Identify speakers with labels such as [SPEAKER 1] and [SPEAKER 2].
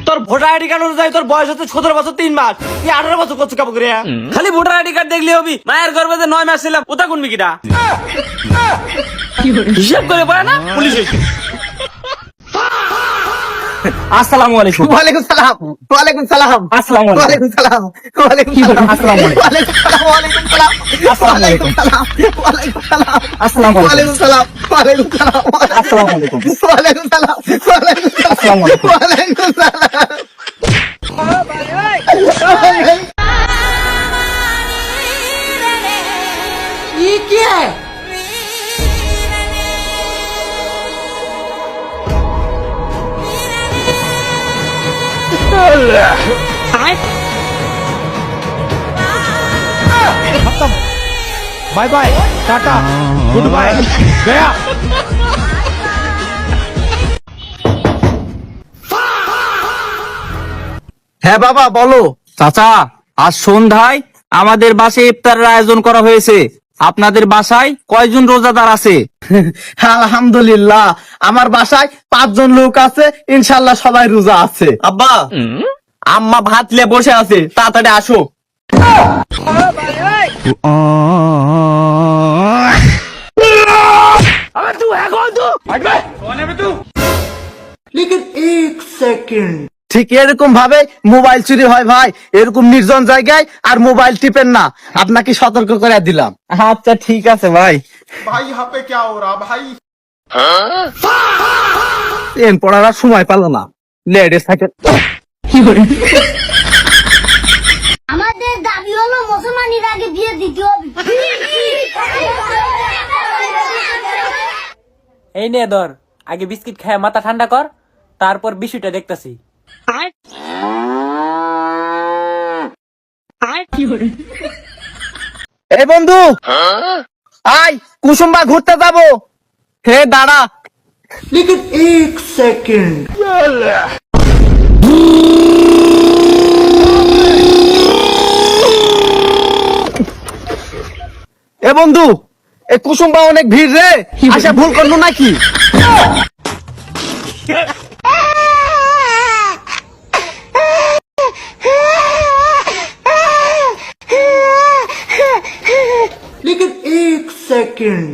[SPEAKER 1] তোর voter ID card অনুযায়ী তোর বয়স হচ্ছে 17 বছর 3 মাস, তুই 18 বছর করছিস কাবু করে। খালি ভোটার আইডি কার্ড দেখলি হবি? মায়ের গর্ভে যে 9 মাস ছিলাম ওটা কোন মিকিটা হিসাব করে পারে না পুলিশ এসে। আসসালামু আলাইকুম।
[SPEAKER 2] ওয়ালাইকুম সালাম। ওয়ালাইকুম সালাম।
[SPEAKER 1] আসসালামু আলাইকুম।
[SPEAKER 2] ওয়ালাইকুম সালাম। ওয়ালাইকুম সালাম।
[SPEAKER 1] আসসালামু আলাইকুম।
[SPEAKER 2] ওয়ালাইকুম সালাম। ওয়ালাইকুম সালাম।
[SPEAKER 1] আসসালামু আলাইকুম।
[SPEAKER 2] ওয়ালাইকুম সালাম।
[SPEAKER 1] আসসালামু আলাইকুম।
[SPEAKER 2] ওয়ালাইকুম সালাম। ওয়ালাইকুম সালাম।
[SPEAKER 1] আসসালামু আলাইকুম।
[SPEAKER 2] ওয়ালাইকুম সালাম। ওয়ালাইকুম সালাম।
[SPEAKER 1] আসসালামু আলাইকুম।
[SPEAKER 2] ওয়ালাইকুম সালাম।
[SPEAKER 3] ये क्या है?
[SPEAKER 1] खत्म, bye bye, tata, goodbye, गया।
[SPEAKER 2] হ্যাঁ বাবা বলো।
[SPEAKER 1] চাচা, আজ সন্ধ্যায় আমাদের বাসায় ইফতারের আয়োজন করা হয়েছে। আপনাদের বাসায় কয়জন রোজাদার আছে?
[SPEAKER 2] আলহামদুলিল্লাহ আমার বাসায় 5 জন লোক আছে, ইনশাআল্লাহ সবাই রোজা আছে।
[SPEAKER 1] আব্বা, আম্মা ভাত নিয়ে বসে আছে, তাড়াতাড়ি আসো।
[SPEAKER 2] ঠিক এরকম ভাবে মোবাইল চুরি হয় ভাই, এরকম নির্জন জায়গায় আর মোবাইল টিপেন না, আপনাকে সতর্ক করে দিলাম।
[SPEAKER 1] আচ্ছা ঠিক আছে ভাই।
[SPEAKER 4] भाई यहाँ पे क्या हो रहा भाई?
[SPEAKER 2] ট্রেন পড়ার আর সময় পেল না, লেডিস থাকে।
[SPEAKER 5] আমাদের দাবি হলো মুসলমানের আগে বিয়ে দিতে হবে।
[SPEAKER 6] এই নে ধর, আগে বিস্কিট খায় মাথা ঠান্ডা কর, তারপর বিষয়টা দেখতেছি।
[SPEAKER 2] এই বন্ধু আই কুসুম্বা ঘুরতে যাবো। হে দাঁড়া। এ বন্ধু, এই কুসুম্বা অনেক ভিড় রে, আশা ভুল করলো নাকি? लेकिन 1 सेकंड